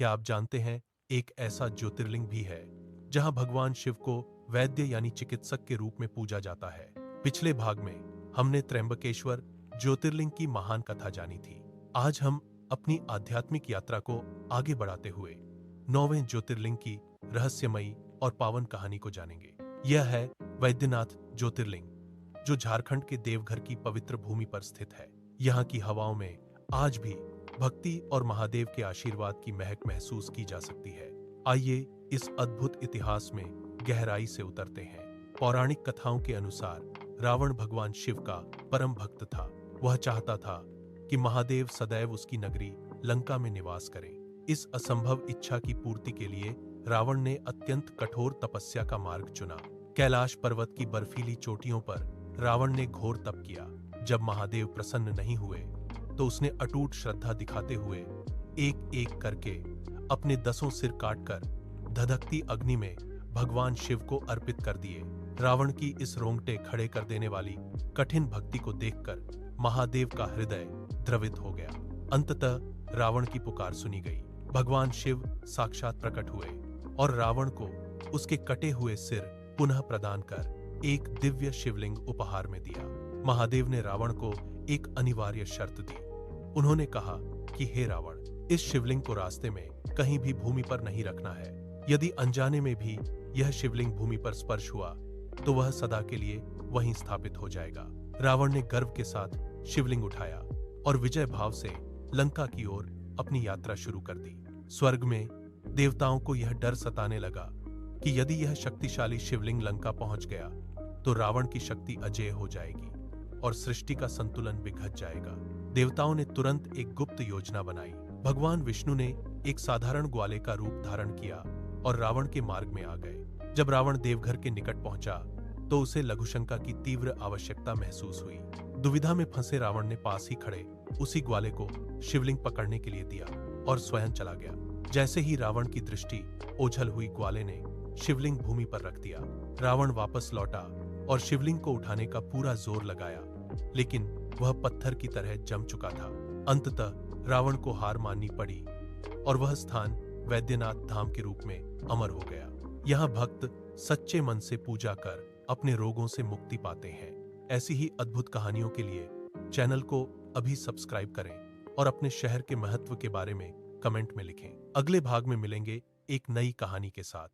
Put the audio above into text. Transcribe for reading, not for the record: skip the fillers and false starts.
क्या आप जानते हैं, एक ऐसा ज्योतिर्लिंग भी है जहां भगवान शिव को वैद्य यानी चिकित्सक के रूप में पूजा जाता है। पिछले भाग में हमने त्र्यंबकेश्वर ज्योतिर्लिंग की महान कथा जानी थी। आज हम अपनी आध्यात्मिक यात्रा को आगे बढ़ाते हुए 9वें ज्योतिर्लिंग की रहस्यमयी और पावन कहानी को जानेंगे। यह है वैद्यनाथ ज्योतिर्लिंग, जो झारखंड के देवघर की पवित्र भूमि पर स्थित है। यहाँ की हवाओं में आज भी भक्ति और महादेव के आशीर्वाद की महक महसूस की जा सकती है। आइए इस अद्भुत इतिहास में गहराई से उतरते हैं। पौराणिक कथाओं के अनुसार रावण भगवान शिव का परम भक्त था। वह चाहता था कि महादेव सदैव उसकी नगरी लंका में निवास करें। इस असंभव इच्छा की पूर्ति के लिए रावण ने अत्यंत कठोर तपस्या का मार्ग चुना। कैलाश पर्वत की बर्फीली चोटियों पर रावण ने घोर तप किया। जब महादेव प्रसन्न नहीं हुए तो उसने अटूट श्रद्धा दिखाते हुए एक एक करके अपने 10 सिर काटकर धधकती अग्नि में भगवान शिव को अर्पित कर दिए। रावण की इस रोंगटे खड़े कर देने वाली कठिन भक्ति को देखकर महादेव का हृदय द्रवित हो गया। अंततः रावण की पुकार सुनी गई। भगवान शिव साक्षात प्रकट हुए और रावण को उसके कटे हुए सिर पुनः प्रदान कर एक दिव्य शिवलिंग उपहार में दिया। महादेव ने रावण को एक अनिवार्य शर्त दी। उन्होंने कहा कि हे रावण, इस शिवलिंग को रास्ते में कहीं भी भूमि पर नहीं रखना है। यदि अनजाने में भी यह शिवलिंग भूमि पर स्पर्श हुआ तो वह सदा के लिए वहीं स्थापित हो जाएगा। रावण ने गर्व के साथ शिवलिंग उठाया और विजय भाव से लंका की ओर अपनी यात्रा शुरू कर दी। स्वर्ग में देवताओं को यह डर सताने लगा कि यदि यह शक्तिशाली शिवलिंग लंका पहुंच गया तो रावण की शक्ति अजेय हो जाएगी और सृष्टि का संतुलन बिगड़ जाएगा। देवताओं ने तुरंत एक गुप्त योजना बनाई। भगवान विष्णु ने एक साधारण ग्वाले का रूप धारण किया और रावण के मार्ग में आ गए। जब रावण देवघर के निकट पहुंचा तो उसे लघुशंका की तीव्र आवश्यकता महसूस हुई। दुविधा में फंसे रावण ने पास ही खड़े उसी ग्वाले को शिवलिंग पकड़ने के लिए दिया और स्वयं चला गया। जैसे ही रावण की दृष्टि ओझल हुई, ग्वाले ने शिवलिंग भूमि पर रख दिया। रावण वापस लौटा और शिवलिंग को उठाने का पूरा जोर लगाया, लेकिन वह पत्थर की तरह जम चुका था। अंततः रावण को हार माननी पड़ी और वह स्थान वैद्यनाथ धाम के रूप में अमर हो गया। यहाँ भक्त सच्चे मन से पूजा कर अपने रोगों से मुक्ति पाते हैं। ऐसी ही अद्भुत कहानियों के लिए चैनल को अभी सब्सक्राइब करें और अपने शहर के महत्व के बारे में कमेंट में लिखें। अगले भाग में मिलेंगे एक नई कहानी के साथ।